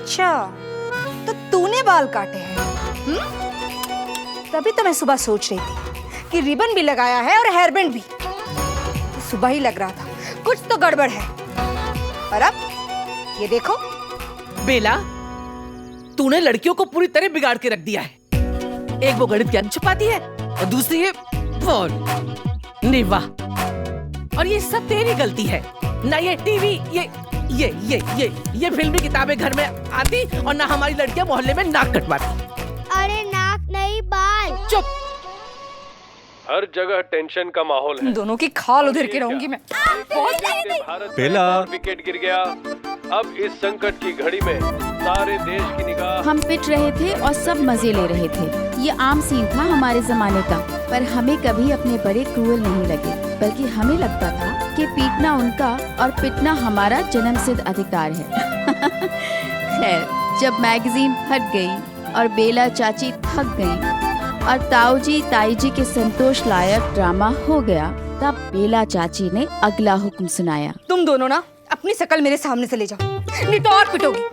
अच्छा, तो तूने बाल काटे हैं? तभी तो मैं सुबह सोच रही थी कि रिबन भी लगाया है और हेयर बैंड भी। तो सुबह ही लग रहा था कुछ तो गड़बड़ है। और अब ये देखो। बेला, तूने लड़कियों को पूरी तरह बिगाड़ के रख दिया है। एक वो गणित ज्ञान छुपाती है और दूसरी है फोन। नहीं वाह, और ये सब तेरी गलती है ना। ये टीवी, ये फिल्मी किताबें घर में आती और ना हमारी लड़कियां मोहल्ले में नाक कटवाती। अरे नाक नहीं, बाल। चुप। हर जगह टेंशन का माहौल है। दोनों की खाल उधर के रहूंगी मैं। भारत बेला। में विकेट गिर गया। अब इस संकट की घड़ी में सारे देश की निगाह। हम पिट रहे थे और सब मजे ले रहे थे। ये आम सीन था हमारे जमाने का। पर हमें कभी अपने बड़े क्रूअल नहीं लगे, बल्कि हमें लगता था कि पीटना उनका और पिटना हमारा जन्मसिद्ध अधिकार है। खैर, जब मैगजीन हट गई और बेला चाची थक गई और ताऊजी ताईजी के संतोष लायक ड्रामा हो गया, तब बेला चाची ने अगला हुक्म सुनाया। तुम दोनों ना अपनी शकल मेरे सामने से ले जाओ, नहीं तो और पिटोगी।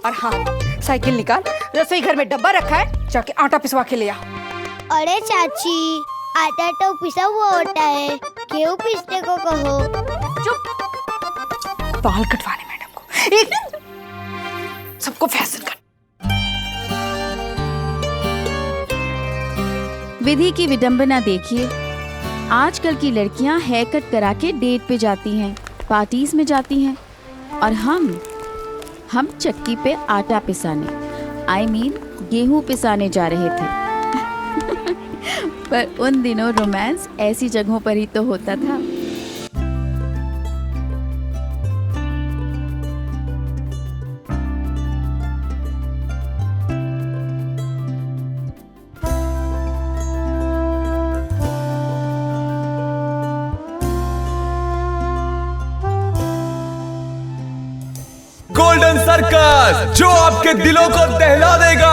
और हाँ, साइकिल निकाल, रसोई घर में डब्बा रखा है, जाके आटा पिसवा के ले आ। अरे चाची, आटा तो पिसा हुआ होता है, क्यों पीसने को कहो। चुप। बाल कटवाने मैडम को एक सबको फैशन कर। विधि की विडंबना देखिए। आजकल की लड़कियां हेयर कट करा के डेट पे जाती हैं, पार्टीज में जाती हैं, और हम चक्की पे आटा पिसाने गेहूं पिसाने जा रहे थे। पर उन दिनों रोमांस ऐसी जगहों पर ही तो होता था। गोल्डन सर्कस, जो आपके दिलों को दहला देगा।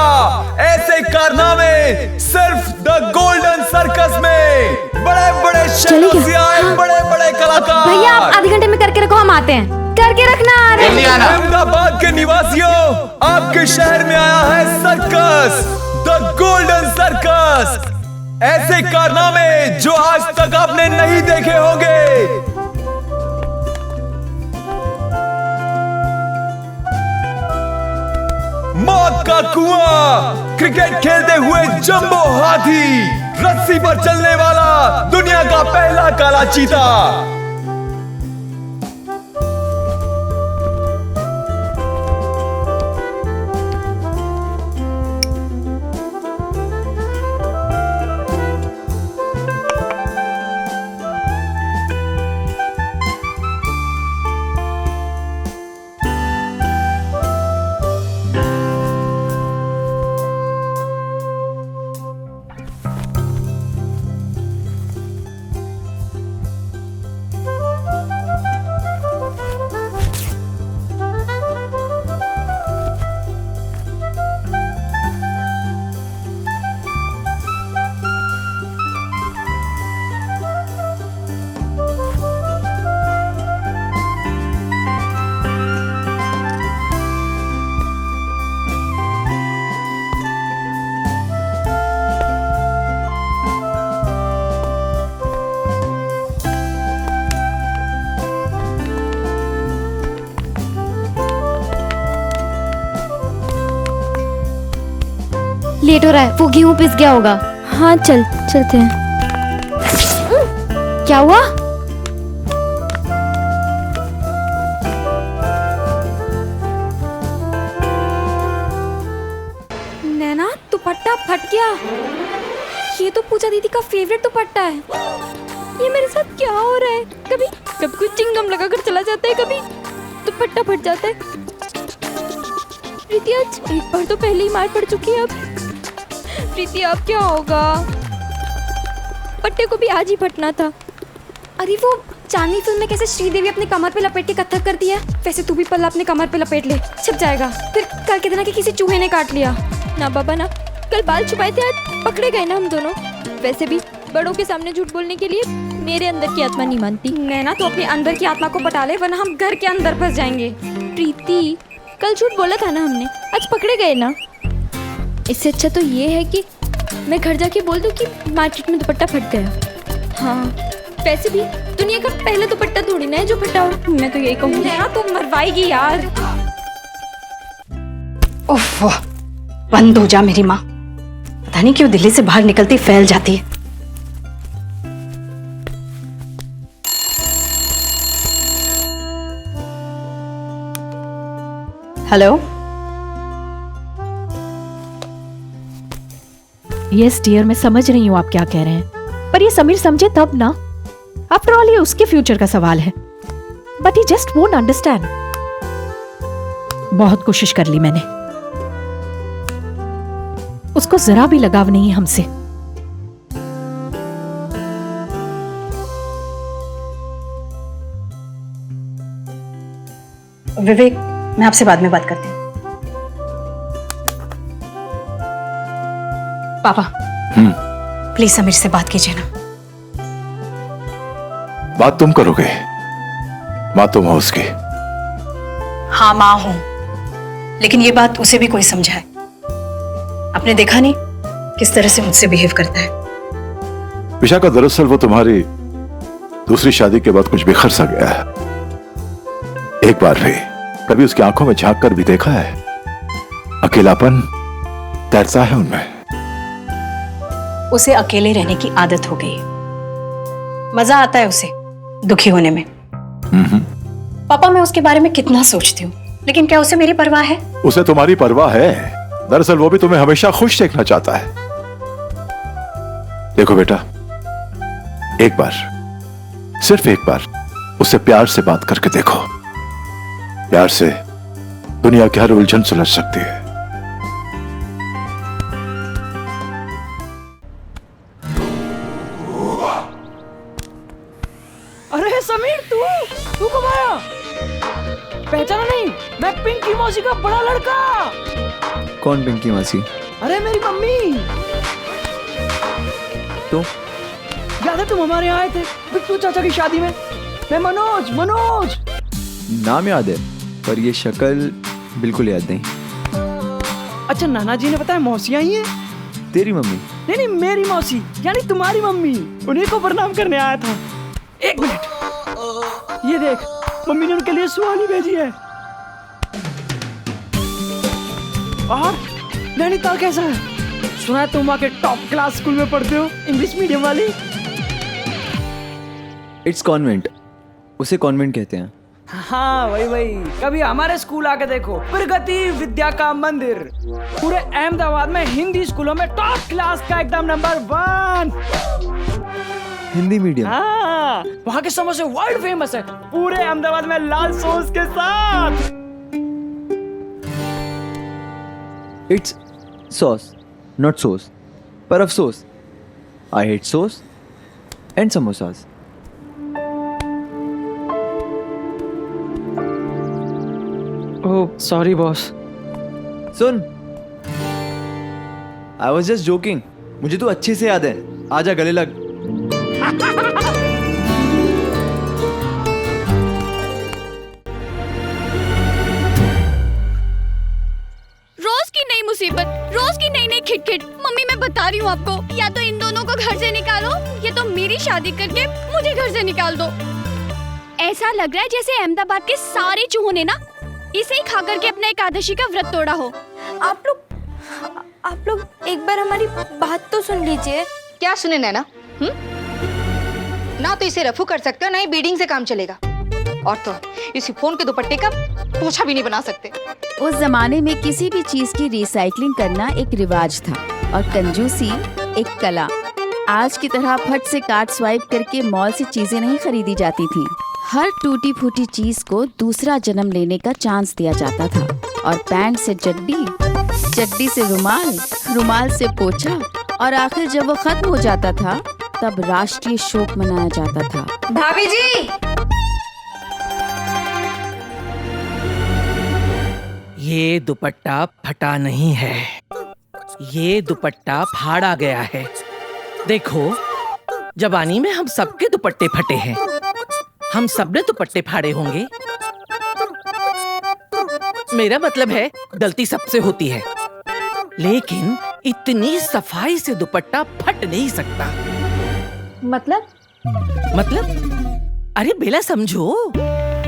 ऐसे कारनामे सिर्फ द गोल्डन सर्कस में। बड़े बड़े शहरों से आए बड़े बड़े कलाकार। भैया, आप आधे घंटे में करके रखो, हम आते हैं। करके रखना। अहमदाबाद के निवासियों, आपके शहर में आया है सर्कस, द गोल्डन सर्कस। ऐसे कारनामे जो आज तक आपने नहीं देखे होंगे। मौत का कुआं, क्रिकेट खेलते हुए जंबो हाथी, रस्सी पर चलने वाला दुनिया का पहला काला चीता। लेट हो रहा है, वो गेहूं पिस गया होगा। हाँ, चलते हैं। क्या हुआ? नैना, दुपट्टा फट गया। ये तो पूजा दीदी का फेवरेट दुपट्टा है। ये मेरे साथ क्या हो रहा है? कभी कुछ चिंगम लगा कर चला जाता है, कभी दुपट्टा फट जाता है। प्रीति, आज एक बार तो पहले ही मार पड़ चुकी है। अब प्रीति, अब क्या होगा? पट्टे को भी आज ही फटना था। अरे वो चांदनी फिल्म में कैसे श्रीदेवी अपने कमर पे लपेट के कथक कर दिया, वैसे तू भी पल्ला अपने कमर पे लपेट ले, छिप जाएगा। फिर कल के दिन कि किसी चूहे ने काट लिया ना। बाबा ना, कल बाल छुपाए थे, आज पकड़े गए ना हम दोनों। वैसे भी बड़ों के सामने झूठ बोलने के लिए मेरे अंदर की आत्मा नहीं मानती। नैना, तो अपने अंदर की आत्मा को पटा ले, वरना हम घर के अंदर फंस जाएंगे। प्रीति, कल झूठ बोला था ना हमने, आज पकड़े गए ना। इससे अच्छा तो ये है कि मैं घर जाके बोल दूं कि मार्केट में दुपट्टा फट गया। हाँ, वैसे भी दुनिया का पहला दुपट्टा थोड़ी ना है जो फटा हो। मैं तो यही कहूँगी। हाँ, तुम मरवाएगी यार। उफ, बंद हो जा मेरी माँ। पता नहीं क्यों दिल्ली से बाहर निकलती फैल जाती है। हेलो। यस डियर, मैं समझ रही हूँ आप क्या कह रहे हैं, पर ये समीर समझे तब ना। आफ्टर ऑल ये उसके फ्यूचर का सवाल है, but he just won't understand. बहुत कोशिश कर ली मैंने, उसको जरा भी लगाव नहीं है हमसे। विवेक, मैं आपसे बाद में बात करती हूँ। पापा, प्लीज समीर से बात कीजिए ना। बात तुम करोगे? माँ तुम हो उसकी। हाँ माँ हूं, लेकिन ये बात उसे भी कोई समझाए। आपने देखा नहीं किस तरह से मुझसे बिहेव करता है। विशाखा, दरअसल वो तुम्हारी दूसरी शादी के बाद कुछ बिखर सा गया है। एक बार भी कभी उसकी आंखों में झांक कर भी देखा है? अकेलापन तैरता है उनमें। उसे अकेले रहने की आदत हो गई है, मजा आता है उसे दुखी होने में। पापा, मैं उसके बारे में कितना सोचती हूँ, लेकिन क्या उसे मेरी परवाह है? उसे तुम्हारी परवाह है। दरअसल वो भी तुम्हें हमेशा खुश देखना चाहता है। देखो बेटा, एक बार, सिर्फ एक बार उससे प्यार से बात करके देखो। प्यार से दुनिया की हर उलझन सुलझ सकती है। अरे समीर, तू कब आया? पहचाना नहीं? मैं पिंकी मौसी का बड़ा लड़का। कौन पिंकी मासी? अरे मेरी मम्मी। तो याद है तुम हमारे यहाँ आए थे बिट्टू चाचा की शादी में? मैं मनोज। नाम याद है, पर ये शक्ल बिल्कुल याद नहीं। अच्छा, नाना जी ने बताया मौसी आई है। तेरी मम्मी? नहीं, मेरी मौसी, यानी तुम्हारी मम्मी। उन्हीं को प्रणाम करने आया था। एक मिनट, ये देख, मम्मी ने उनके लिए सुहानी भेजी है। और नैनीताल कैसा है? सुना है तुम वहाँ के टॉप क्लास स्कूल में पढ़ते हो, इंग्लिश मीडियम वाली। इट्स कॉन्वेंट, उसे कॉन्वेंट कहते हैं। हाँ, वही। कभी हमारे स्कूल आके देखो, प्रगति विद्या का मंदिर। पूरे अहमदाबाद में हिंदी स्कूलों में टॉप क्लास का एकदम नंबर 1। हिंदी मीडियम? हाँ, वहाँ के समोसे वर्ल्ड फेमस है, पूरे अहमदाबाद में लाल सॉस के साथ। It's sauce, not sauce. पर अफसोस, I hate sauce and samosas. Oh sorry boss. Soon, I was just joking. मुझे तो अच्छे से याद है। आजा गले लग। रोज की नई मुसीबत, रोज की नई खिटखिट। मम्मी, मैं बता रही हूँ आपको, या तो इन दोनों को घर से निकालो, या तो मेरी शादी करके मुझे घर से निकाल दो। ऐसा लग रहा है जैसे अहमदाबाद के सारे चूहों ने ना इसे ही खा करके अपना एकादशी का व्रत तोड़ा हो। आप लोग एक बार हमारी बात तो सुन लीजिए। क्या सुने नैना? ना तो इसे रफू कर सकते हो, ना ही बीडिंग से काम चलेगा, और तो इसी फोन के दुपट्टे का पोछा भी नहीं बना सकते। उस जमाने में किसी भी चीज की रिसाइकलिंग करना एक रिवाज था और कंजूसी एक कला। आज की तरह फट से कार्ड स्वाइप करके मॉल से चीजें नहीं खरीदी जाती थी। हर टूटी फूटी चीज को दूसरा जन्म लेने का चांस दिया जाता था, और पैंट से चड्डी, चड्डी से रुमाल, रुमाल से पोछा, और आखिर जब वो खत्म हो जाता था तब राष्ट्रीय शोक मनाया जाता था। भाभी जी, ये दुपट्टा फटा नहीं है, ये दुपट्टा फाड़ा गया है। देखो, जवानी में हम सबके दुपट्टे फटे हैं, हम सबने दुपट्टे फाड़े होंगे। मेरा मतलब है गलती सबसे होती है, लेकिन इतनी सफाई से दुपट्टा फट नहीं सकता। मतलब अरे बेला समझो,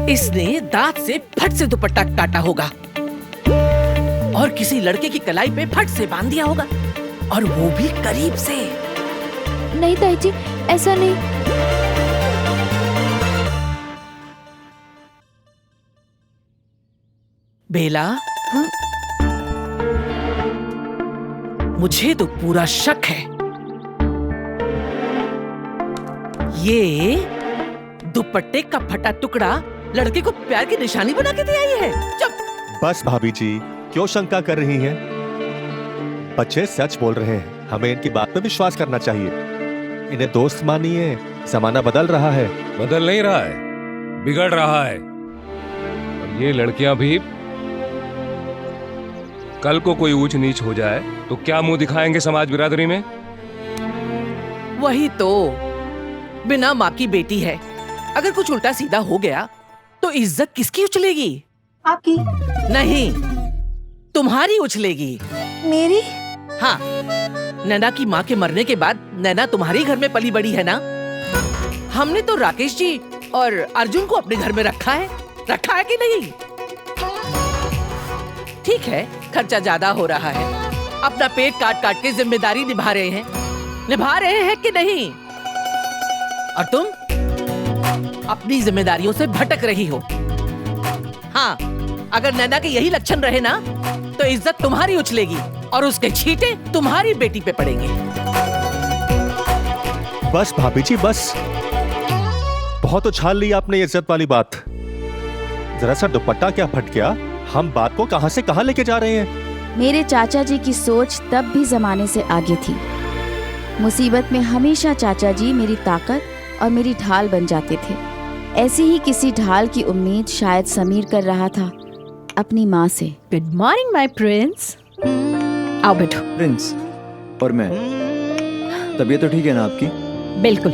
इसने दांत से फट से दुपट्टा काटा होगा और किसी लड़के की कलाई पे फट से बांध दिया होगा, और वो भी करीब से। नहीं ताई जी, ऐसा नहीं। बेला, हाँ? मुझे तो पूरा शक है ये दुपट्टे का फटा टुकड़ा लड़के को प्यार की निशानी बना के दे आई है। चुप। बस भाभी जी, क्यों शंका कर रही हैं? बच्चे सच बोल रहे हैं, हमें इनकी बात पे विश्वास करना चाहिए। इन्हें दोस्त मानिए, जमाना बदल रहा है। बदल नहीं रहा है, बिगड़ रहा है। और ये लड़कियां भी, कल को कोई ऊंच नीच हो जाए तो क्या मुंह दिखाएंगे समाज बिरादरी में? वही तो, बिना माँ की बेटी है, अगर कुछ उल्टा सीधा हो गया तो इज्जत किसकी उछलेगी? आपकी नहीं, तुम्हारी उछलेगी। मेरी? हाँ, नैना की माँ के मरने के बाद नैना तुम्हारी घर में पली बड़ी है ना। हमने तो राकेश जी और अर्जुन को अपने घर में रखा है कि नहीं? ठीक है, खर्चा ज्यादा हो रहा है, अपना पेट काट काट के जिम्मेदारी निभा रहे हैं कि नहीं? और तुम अपनी जिम्मेदारियों से भटक रही हो। हाँ, अगर नैना के यही लक्षण रहे ना तो इज्जत तुम्हारी उछलेगी और उसके छींटे तुम्हारी बेटी पे पड़ेंगे। बस भाभी जी, बस बहुत उछाल ली आपने इज्जत वाली बात। जरा सा दुपट्टा क्या फट गया, हम बात को कहां से कहां लेके जा रहे हैं? मेरे चाचा जी की सोच तब भी जमाने से आगे थी। मुसीबत में हमेशा चाचा जी मेरी ताकत और मेरी ढाल बन जाते थे। ऐसी ही किसी ढाल की उम्मीद शायद समीर कर रहा था अपनी माँ से। Good morning my Prince. आओ बैठो। प्रिंस और मैं, तबीयत तो ठीक है ना आपकी? बिल्कुल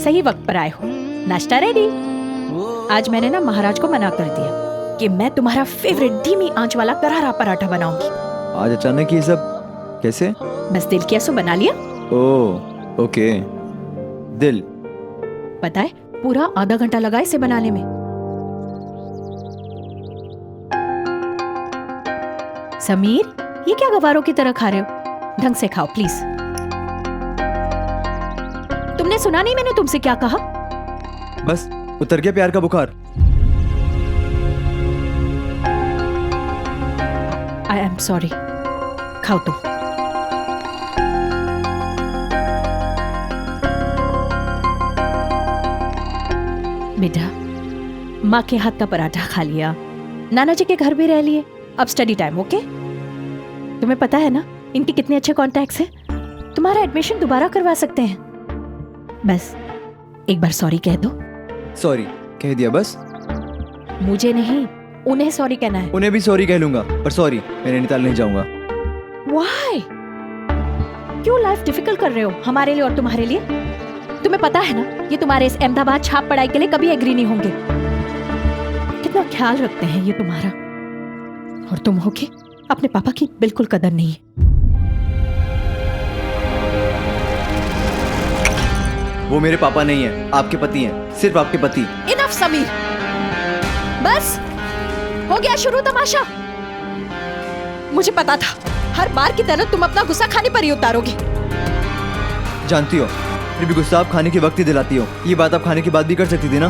सही वक्त पर आए हो। नाश्ता रेडी? आज मैंने ना महाराज को मना कर दिया कि मैं तुम्हारा फेवरेट धीमी आंच वाला करारा पराठा बनाऊंगी। आज अचानक ये सब कैसे? बस दिल किया सो बना लिया। Oh okay. दिल? पता है, पूरा आधा घंटा लगा इसे बनाने में। समीर, ये क्या गवारों की तरह खा रहे हो? ढंग से खाओ प्लीज। तुमने सुना नहीं मैंने तुमसे क्या कहा? बस उतर गया प्यार का बुखार। I am sorry. खाओ तुम। बेटा, माँ के हाथ का पराठा खा लिया, नाना जी के घर भी रह लिए, अब स्टडी टाइम। ओके? तुम्हें पता है ना इनके कितने अच्छे कॉन्टैक्ट्स हैं, तुम्हारा एडमिशन दोबारा करवा सकते हैं। बस एक बार सॉरी कह दो। सॉरी कह दिया बस? मुझे नहीं, उन्हें सॉरी कहना है। उन्हें भी सॉरी कह लूंगा, पर सॉरी, मैं नैनीताल नहीं जाऊंगा। Why? क्यों लाइफ डिफिकल्ट कर रहे हो हमारे लिए और तुम्हारे लिए? तुम्हें पता है ना ये तुम्हारे इस अहमदाबाद छाप पढ़ाई के लिए कभी एग्री नहीं होंगे। कितना ख्याल रखते हैं ये तुम्हारा, और तुम हो के अपने पापा की बिल्कुल कदर नहीं है। वो मेरे पापा नहीं है, आपके पति हैं, सिर्फ आपके पति। इनफ समीर, बस हो गया शुरू तमाशा। मुझे पता था हर बार की तरह तुम अपना गुस्सा खाने पर ही उतारोगे। जानती हो, फिर भी गुस्सा आप खाने के वक्त ही दिलाती हो। ये बात आप खाने के बाद भी कर सकती थी ना।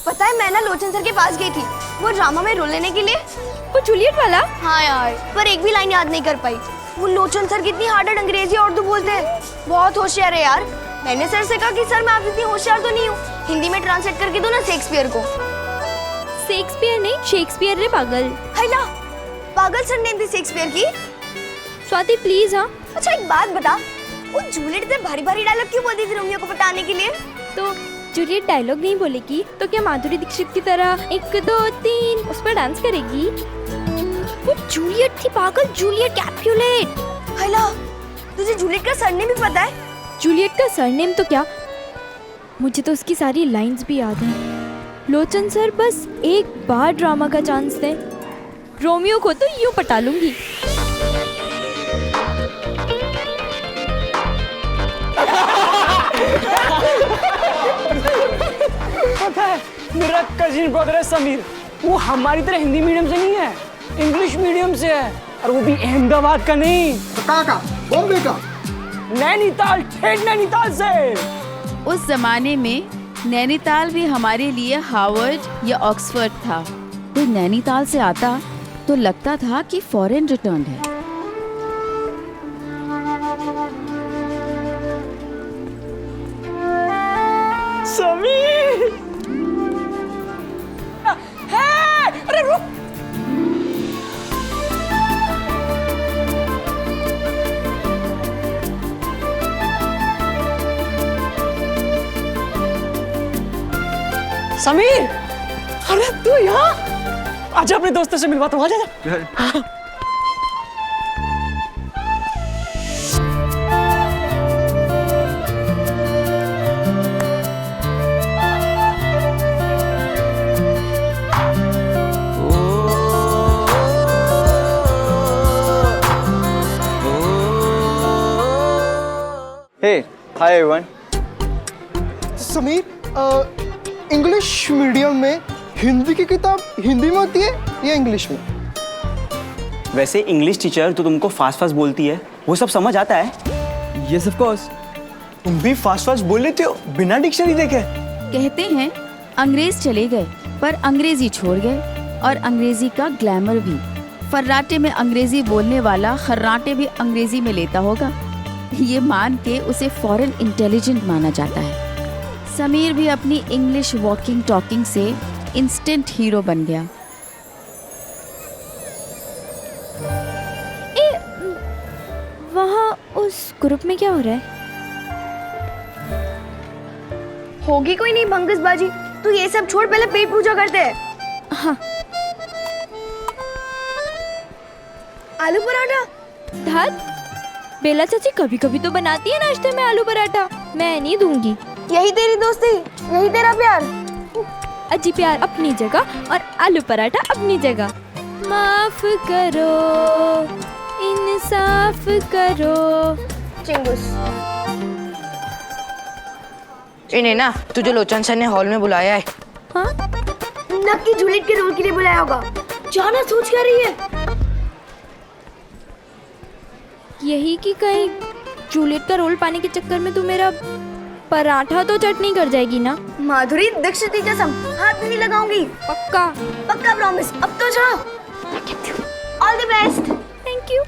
पता है, मैं ना लोचन सर के पास गई थी वो ड्रामा में रोल लेने के लिए। वो जूलियट वाला? हाँ यार, पर एक भी लाइन याद नहीं कर पाई। वो लोचन सर कितनी हार्ड अंग्रेजी और उर्दू बोलते हैं, बहुत होशियार है यार। मैंने सर से कहा कि सर मैं आप इतनी होशियार तो नहीं हूँ, हिंदी में ट्रांसलेट करके दो ना शेक्सपियर को। शेक्सपियर नहीं, शेक्सपियर रे पागल। है ना, पागल सर नेम थी शेक्सपियर की। स्वाति प्लीज। हाँ अच्छा एक बात बता, वो जूलियट इतने भारी भारी डायलॉग क्यों बोलती थी रोमियो को पटाने के लिए? तो जूलियट डायलॉग नहीं बोलेगी तो क्या माधुरी दीक्षित की तरह 1 2 3 उस पर डांस करेगी? वो जूलियट थी पागल, जूलियट कैपुलेट। हेलो, तुझे जूलियट का सरनेम भी पता है? जूलियट का सरनेम तो क्या, मुझे तो उसकी सारी लाइंस भी याद हैं। लोचन सर बस एक बार ड्रामा का चांस दें, रोमियो को तो यूं पटा लूंगी। पता है, मेरा कजिन ब्रदर है समीर, वो हमारी तरह हिंदी मीडियम से नहीं है, इंग्लिश मीडियम से है, और वो भी अहमदाबाद का नहीं। कहाँ का? बॉम्बे का? नैनीताल, ठेठ नैनीताल से। उस जमाने में नैनीताल भी हमारे लिए हार्वर्ड या ऑक्सफोर्ड था। कोई नैनीताल से आता तो लगता था कि फॉरेन रिटर्न है। समीर! अरे रुक! समीर! अरे तू यहाँ? आजा अपने दोस्तों से मिलवा, तो आ जा। Hey, hi everyone. Sameer, English medium में हिंदी की किताब हिंदी में होती है या इंग्लिश में? वैसे इंग्लिश टीचर तो तुमको फास्ट फास्ट बोलती है, वो सब समझ आता है? Yes of course. तुम भी फास्ट फास्ट बोल लेते हो बिना डिक्शनरी देखे? कहते हैं अंग्रेज चले गए पर अंग्रेजी छोड़ गए, और अंग्रेजी का ग्लैमर भी। फर्राटे में अंग्रेजी बोलने वाला खर्राटे भी अंग्रेजी में लेता होगा, ये मान के उसे फॉरेन इंटेलिजेंट माना जाता है। समीर भी अपनी इंग्लिश वॉकिंग टॉकिंग से इंस्टेंट हीरो बन गया। वहाँ उस ग्रुप में क्या हो रहा है? होगी कोई नहीं भंगसबाजी, तू ये सब छोड़, पहले पेट पूजा करते हैं। हाँ। आलू पराठा? धत, बेला चाची कभी कभी तो बनाती है नाश्ते में आलू पराठा, मैं नहीं दूंगी। यही तेरी दोस्ती, यही तेरा प्यार। अजी प्यार अपनी जगह और आलू पराठा अपनी जगह। माफ करो, इंसाफ करो। चिंगुस। इन्हें ना तुझे लोचन सर ने हॉल में बुलाया है। हाँ? नक्की जूलियट के रोल के लिए बुलाया होगा। जाना सोच क्या रही है? यही कि कहीं जूलियट का रोल पाने के चक्कर में तू मेरा पराठा तो चटनी कर जाएगी ना? माधुरी, दीक्षित की कसम, हाथ में नहीं लगाऊंगी। पक्का? पक्का प्रॉमिस। अब तो जा। All the best. Thank you.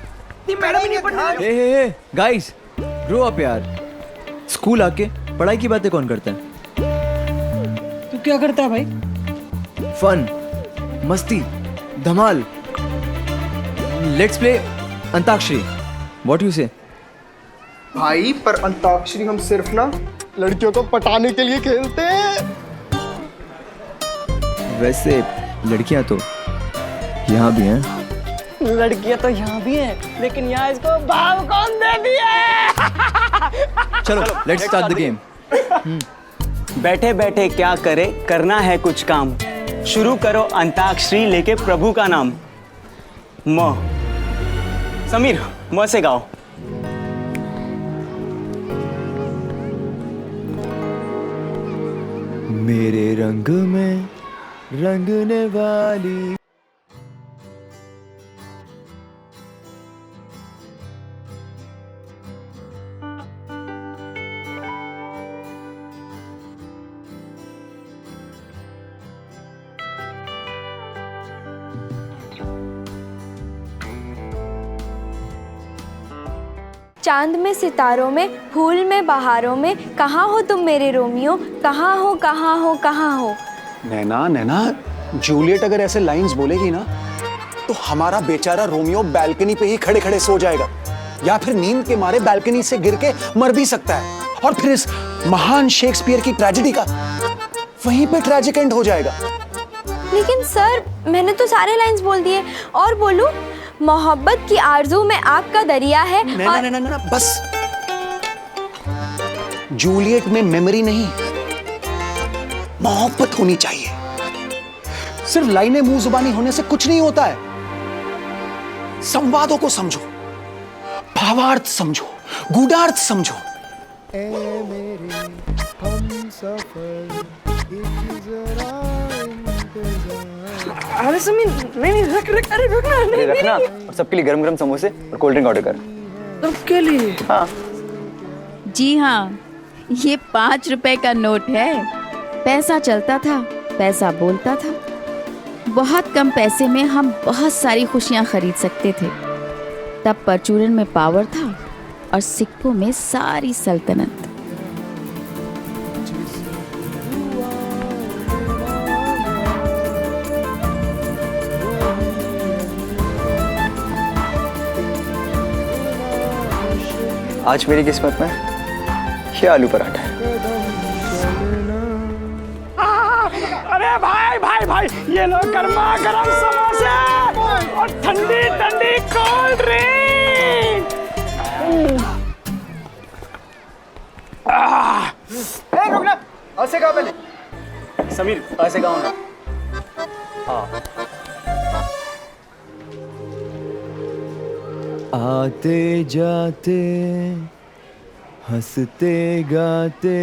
Madam ही नहीं पढ़ना। हे गाइस, ग्रो अप यार। स्कूल आके पढ़ाई की बातें कौन करता है? तू क्या करता है भाई? फन, मस्ती, धमाल। Let's play antakshari. What you say? भाई पर अंताक्षरी हम सिर्फ ना लड़कियों को पटाने के लिए खेलते हैं। वैसे लड़कियां तो यहाँ भी हैं। लड़कियां तो यहाँ भी हैं, लेकिन यहाँ इसको भाव कौन दे दिया? चलो लेट्स स्टार्ट द गेम। बैठे बैठे क्या करे, करना है कुछ काम। शुरू करो अंताक्षरी लेके प्रभु का नाम। म। समीर, म से गाओ। मेरे रंग में रंगने वाली। चांद में सितारों में, फूल में बहारों में, कहाँ हो तुम मेरे रोमियो, कहाँ हो कहाँ हो कहाँ हो। नैना नैना, जूलियट अगर ऐसे लाइंस बोलेगी ना तो हमारा बेचारा रोमियो बैल्कनी पे ही खड़े खड़े सो जाएगा, या फिर नींद के मारे बैल्कनी से गिर के मर भी सकता है, और फिर इस महान शेक्सपियर की ट्रेजेडी का वहीं पे ट्रेजिक एंड हो जाएगा। लेकिन सर, मैंने तो सारे लाइंस बोल दिए, और बोलूं? मोहब्बत की आरज़ू में आग का दरिया है और ना बस। जूलियट में मेमोरी नहीं, मोहब्बत होनी चाहिए। सिर्फ लाइनें मुंह जुबानी होने से कुछ नहीं होता है। संवादों को समझो, भावार्थ समझो, गूढ़ार्थ समझो। अरे समीर, नहीं रख, अरे रखना, नहीं रखना। और सबके लिए गरम गरम समोसे और कोल्ड ड्रिंक ऑर्डर कर। सबके लिए? हाँ जी हाँ, ये 5 रुपए का नोट है। पैसा चलता था, पैसा बोलता था। बहुत कम पैसे में हम बहुत सारी खुशियां खरीद सकते थे। तब परचूरन में पावर था और सिक्कों में सारी सल्तनत। आज मेरी किस्मत में ये आलू पराठा है। अरे भाई भाई भाई, ये लो गर्मा गर्म समोसे और ठंडी ठंडी कोल्ड ड्रिंक। रुकना, ऐसे कहा पहले। समीर ऐसे कहा ना। हाँ। आते जाते हंसते गाते